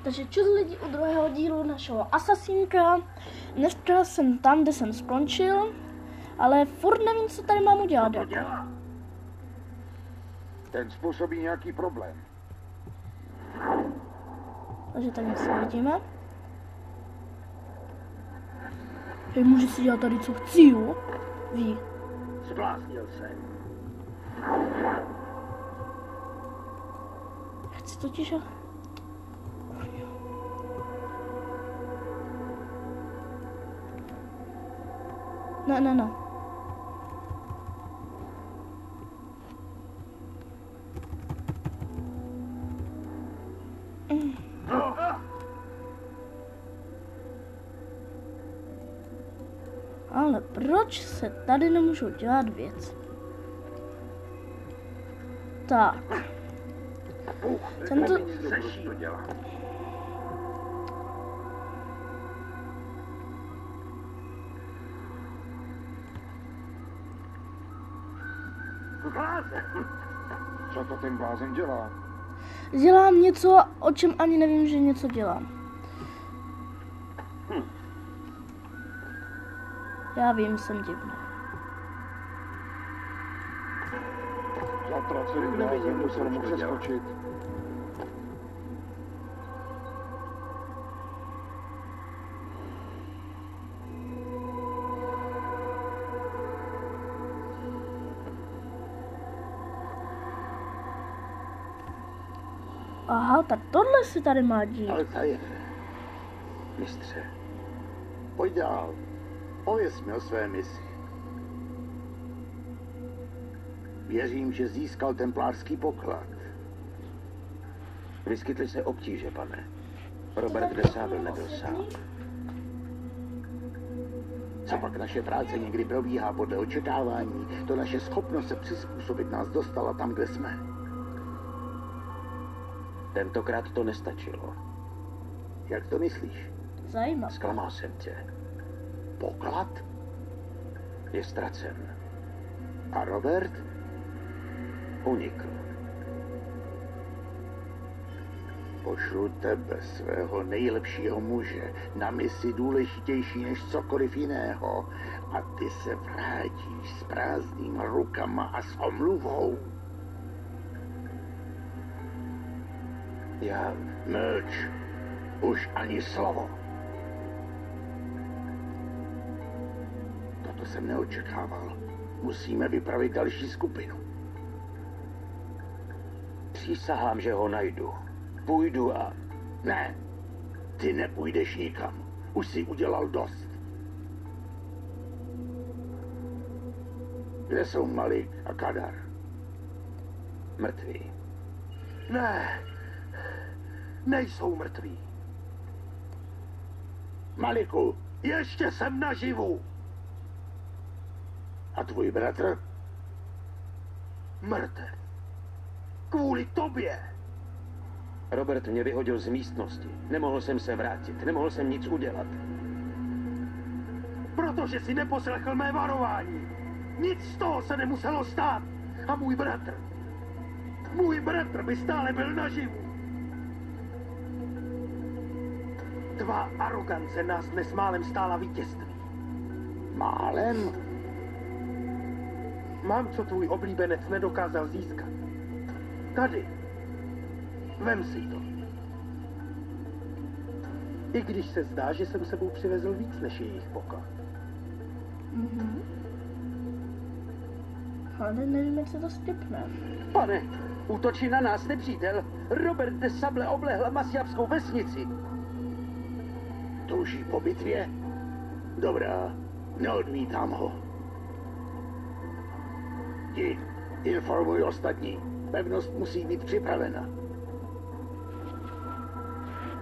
Takže čus lidi u druhého dílu našeho Asasínka. Dneska jsem tam, kde jsem skončil, ale furt nevím, co tady mám udělat. Co to dělá? Ten způsobí nějaký problém. Takže tady něco vidíme. Že můžu si dělat tady, co chci, jo? Ví. Zbláznil se. Chci totiž... Ne. Ale proč se tady nemůžu dělat věc? Tak. Tento... to dělá. Blázen! Co to ten blázen dělá? Dělám něco, o čem ani nevím, že něco dělám. Já vím, jsem divný. Zatracený blázen musel mu přeskočit. Aha, tak tohle se tady má dít. Altaire, mistře, pojď dál. Pověz mi o své misi. Věřím, že získal templářský poklad. Vyskytly se obtíže, pane. Robert de Sable nebyl sám. Co pak naše práce někdy probíhá podle očekávání, to naše schopnost se přizpůsobit nás dostala tam, kde jsme. Tentokrát to nestačilo. Jak to myslíš? Zajímavé. Zklamal jsem tě. Poklad? Je ztracen. A Robert? Unikl. Pošlu tebe, svého nejlepšího muže, na misi důležitější než cokoliv jiného. A ty se vrátíš s prázdnýma rukama a s omluvou. Já... Mlč. Už ani slovo. Toto jsem neočekával. Musíme vypravit další skupinu. Přísahám, že ho najdu. Půjdu a... Ne, ty nepůjdeš nikam. Už jsi udělal dost. Kde jsou Malik a Kadar? Mrtví. Ne, nejsou mrtví. Maliku, ještě jsem naživu. A tvůj bratr? Mrtev. Kvůli tobě. Robert mě vyhodil z místnosti. Nemohl jsem se vrátit. Nemohl jsem nic udělat. Protože si neposlechl mé varování. Nic z toho se nemuselo stát. A můj bratr by stále byl naživu. Tvá arogance nás dnes málem stála vítězství. Málem? Mám, co tvůj oblíbenec nedokázal získat. Tady. Vem si to. I když se zdá, že jsem sebou přivezl víc než jejich poklad. Ale nevím, jak se to stipne. Pane, útočí na nás nepřítel. Robert de Sable oblehl Masjabskou vesnici. Touží po bitvě? Dobrá, neodmítám ho. Jdi, informuj ostatní. Pevnost musí být připravena.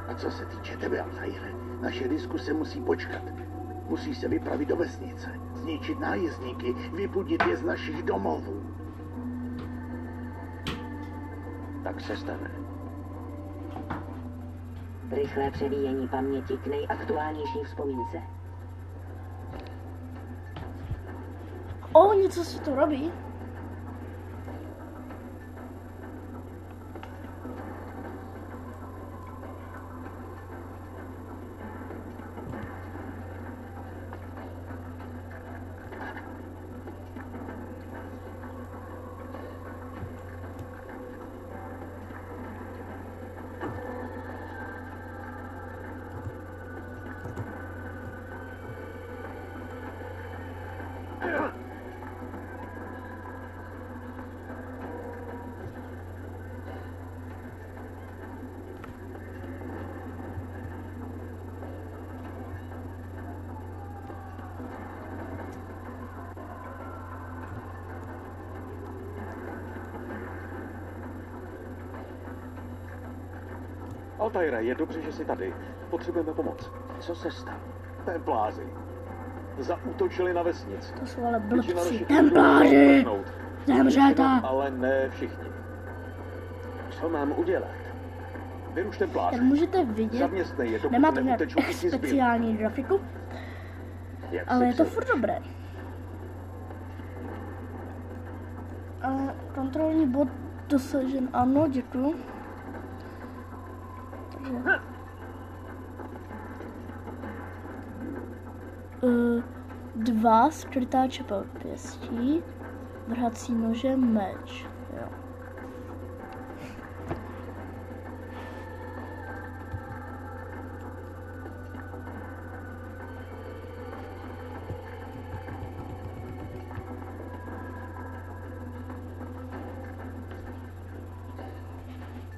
A co se týče tebe, Altaire, naše diskuse musí počkat. Musí se vypravit do vesnice, zničit nájezdníky, vypudit je z našich domovů. Tak se stane. Rychlé převíjení paměti k nejaktuálnější vzpomínce. Něco se to robí. Altaire, je dobře, že jsi tady. Potřebujeme pomoc. Co se stalo? Templáři. Zaútočili na vesnici. To jsou ale Většina blbci. našich Templáři! lidí mohla Zemřete! ale ne všichni. Co mám udělat? Vyruš templáře. Jak můžete vidět, Zaměstnej je, dokud nemá to nějak neutečou i ti zbylí. speciální grafiku, Jak ale se je to cítíš? furt dobré. Kontrolní bod dosažen, ano, děkuju. Takže... 2 skrytá čepel pěstí, vrhací nože, meč. Jo.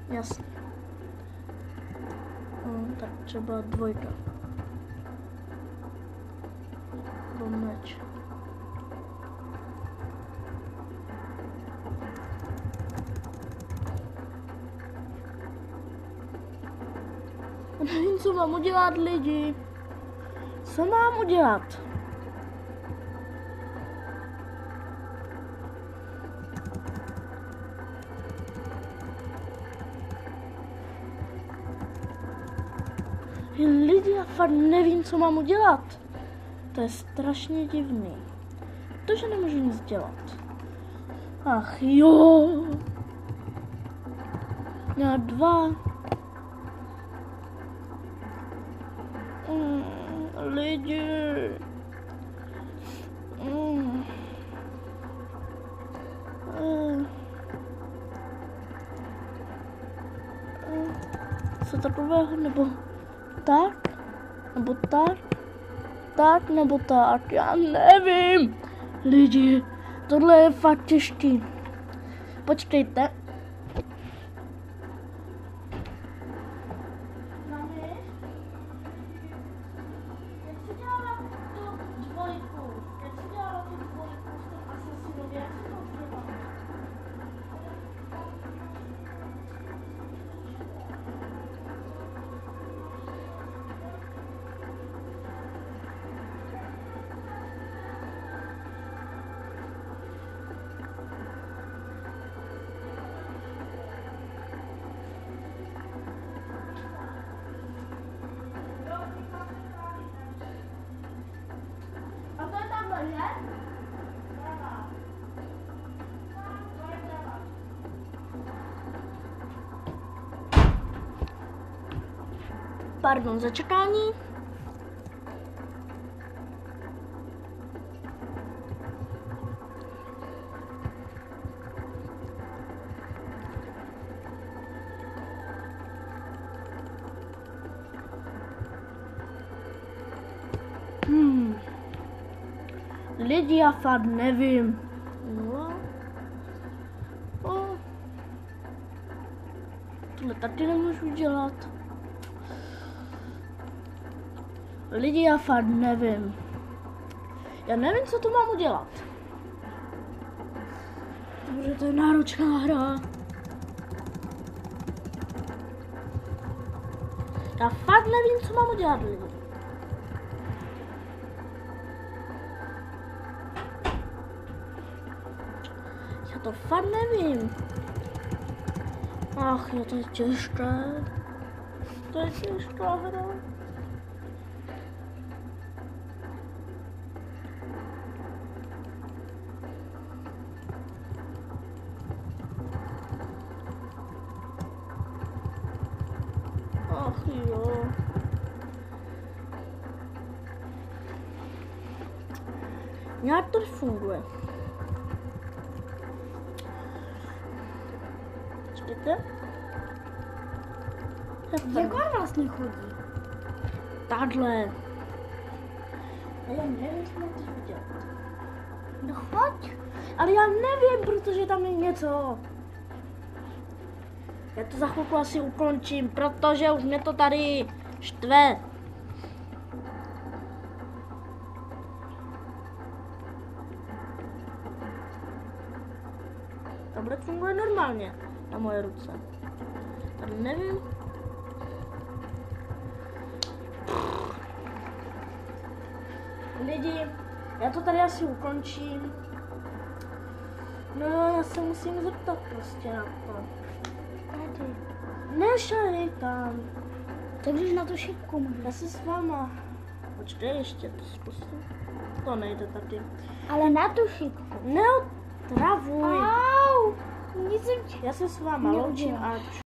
Jasně. Tak třeba 2. Nebo meč. Nevím, co mám udělat, lidi. Co mám udělat? Lidi, já fakt nevím, co mám udělat. To je strašně divný. To, že nemůžu nic dělat. Ach jo. Já 2. Lidi. Co takového, nebo tak, nebo tak, tak, nebo tak, já nevím. Lidi, tohle je fakt těžký. Počkejte. Pardon za čekání. Lidi, já fakt nevím. Tohle taky nemůžu dělat. Lidi, já fakt nevím. Já nevím, co tu mám udělat. Protože to je náročná hra. Já fakt nevím, co mám udělat, lidi. Já to fakt nevím. Ach, je to těžké. To je těžká hra. Ach jo. Nějak to funguje. Čtěte? Jak on vlastně chodí? Takhle. A já nevím, co mám teď udělat. No choď. Ale já nevím, protože tam je něco. Já to za chvilku asi ukončím, protože už mě to tady štve. Tablet funguje normálně na moje ruce. Tady nevím. Lidi, já to tady asi ukončím. No, já se musím zeptat prostě na to. Tady. Nešahej tam. Tak když na tu šipku můžu. Já se s váma. Počkej, ještě to zkusím. To nejde tady. Ale na tu šipku. Neotravuj. Au! Nic jsem Já se s váma Neuděláš. loučím a